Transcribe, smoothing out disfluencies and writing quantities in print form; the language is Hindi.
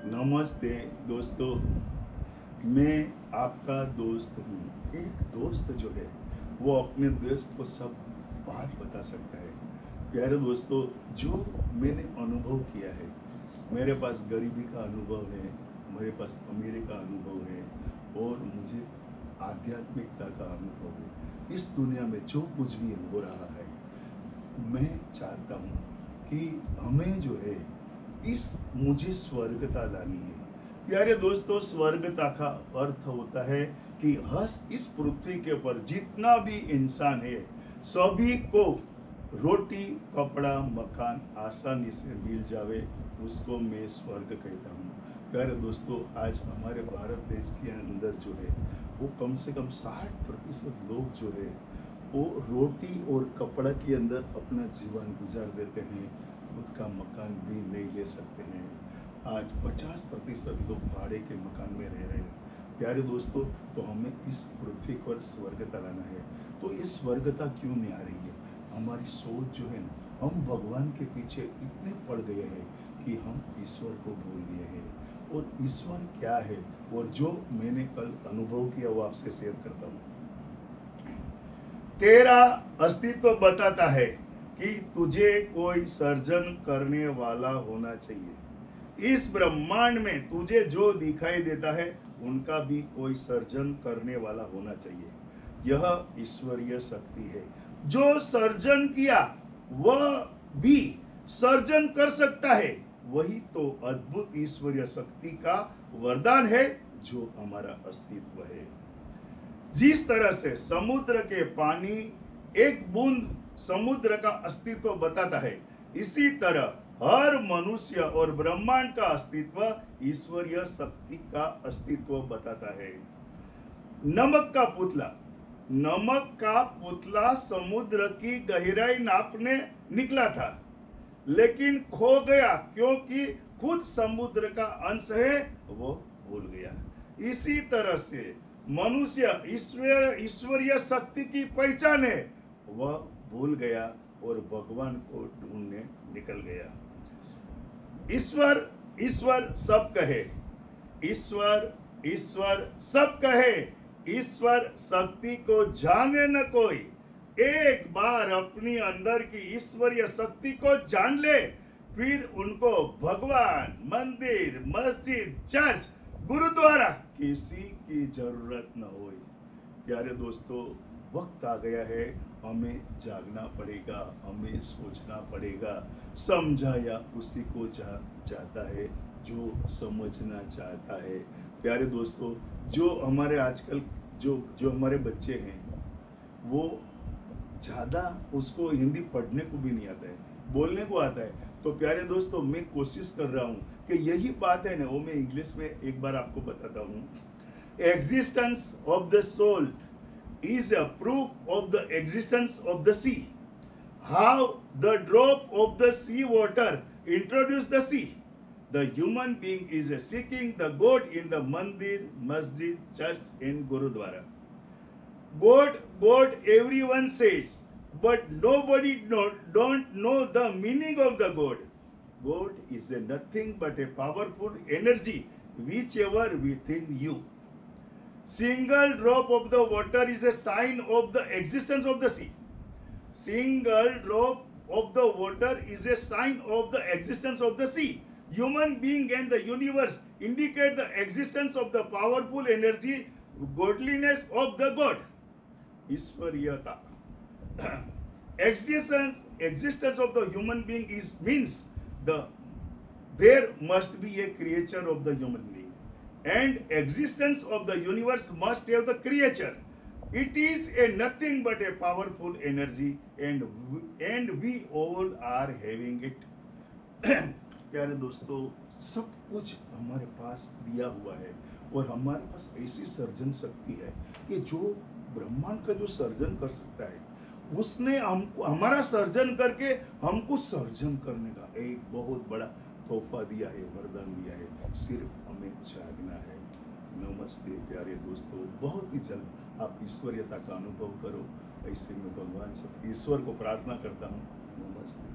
नमस्ते दोस्तों, मैं आपका दोस्त हूँ। एक दोस्त जो है वो अपने दोस्त को सब बात बता सकता है। प्यारे दोस्तों, जो मैंने अनुभव किया है, मेरे पास गरीबी का अनुभव है, मेरे पास अमीरी का अनुभव है और मुझे आध्यात्मिकता का अनुभव है। इस दुनिया में जो कुछ भी हो रहा है, मैं चाहता हूँ कि हमें जो है मुझे स्वर्गता लानी है। प्यारे दोस्तों, स्वर्गता का अर्थ होता है कि इस पृथ्वी के ऊपर जितना भी इंसान है, सभी को रोटी कपड़ा मकान आसानी से मिल जावे, उसको मैं स्वर्ग कहता हूँ। प्यारे दोस्तों, आज हमारे भारत देश के अंदर जो है वो कम से कम 60% लोग जो है वो रोटी और कपड़ा के अंदर अपना जीवन गुजार देते हैं, खुद का मकान भी नहीं ले सकते हैं। आज 50% लोग भाड़े के मकान में रह रहे हैं। प्यारे दोस्तों, तो हमें इस पृथ्वी पर स्वर्गता लाना है। तो ये स्वर्गता क्यों नहीं आ रही है? हमारी सोच जो है ना, हम भगवान के पीछे इतने पड़ गए हैं कि हम ईश्वर को भूल गए हैं। और ईश्वर क्या है, और जो मैंने कल अनुभव किया वो आपसे शेयर करता हूँ। तेरा अस्तित्व बताता है कि तुझे कोई सर्जन करने वाला होना चाहिए। इस ब्रह्मांड में तुझे जो दिखाई देता है उनका भी कोई सर्जन करने वाला होना चाहिए। यह ईश्वरीय शक्ति है। जो सर्जन किया वह भी सर्जन कर सकता है। वही तो अद्भुत ईश्वरीय शक्ति का वरदान है जो हमारा अस्तित्व है। जिस तरह से समुद्र के पानी एक बूंद समुद्र का अस्तित्व बताता है, इसी तरह हर मनुष्य और ब्रह्मांड का अस्तित्व ईश्वरीय शक्ति का अस्तित्व बताता है। नमक का पुतला समुद्र की गहराई नापने निकला था, लेकिन खो गया क्योंकि खुद समुद्र का अंश है, वो भूल गया। इसी तरह से मनुष्य ईश्वरीय शक्ति की पहचान है, वह भूल गया और भगवान को ढूंढने निकल गया। ईश्वर सब कहे, ईश्वर सब कहे, ईश्वर शक्ति को जाने न कोई। एक बार अपनी अंदर की ईश्वरीय शक्ति को जान ले, फिर उनको भगवान, मंदिर, मस्जिद, चर्च, गुरुद्वारा किसी की जरूरत न हो। प्यारे दोस्तों, वक्त आ गया है, हमें जागना पड़ेगा, हमें सोचना पड़ेगा। समझाया उसी को जाता है जो समझना चाहता है। प्यारे दोस्तों, जो हमारे आजकल जो हमारे बच्चे हैं, वो ज़्यादा उसको हिंदी पढ़ने को भी नहीं आता है, बोलने को आता है। तो प्यारे दोस्तों, मैं कोशिश कर रहा हूँ कि यही बात है ना, वो मैं इंग्लिश में एक बार आपको बताता हूँ। Existence of the soul is a proof of the existence of the sea. How the drop of the sea water introduced the sea. The human being is seeking the God in the mandir, masjid, church, and gurudwara. God, everyone says, but nobody don't know the meaning of the God. God is nothing but a powerful energy whichever within you. Single drop of the water is a sign of the existence of the sea. Single drop of the water is a sign of the existence of the sea. Human being and the universe indicate the existence of the powerful energy, godliness of the God. Ishwariyata. Existence of the human being means there must be a creature of the human being. And existence of the universe must have the creature. It is a nothing but a powerful energy, and we all are having it. प्यारे दोस्तों, सब कुछ हमारे पास दिया हुआ है और हमारे पास ऐसी सर्जन शक्ति है कि जो ब्रह्मांड का जो सर्जन कर सकता है, उसने हमको हमारा सर्जन करके हमको सर्जन करने का एक बहुत बड़ा तोहफा दिया है, वरदान दिया है। सिर्फ हमें जागना है। नमस्ते प्यारे दोस्तों, बहुत ही जल्द आप ईश्वरीयता का अनुभव करो। ऐसे में भगवान से ईश्वर को प्रार्थना करता हूँ। नमस्ते।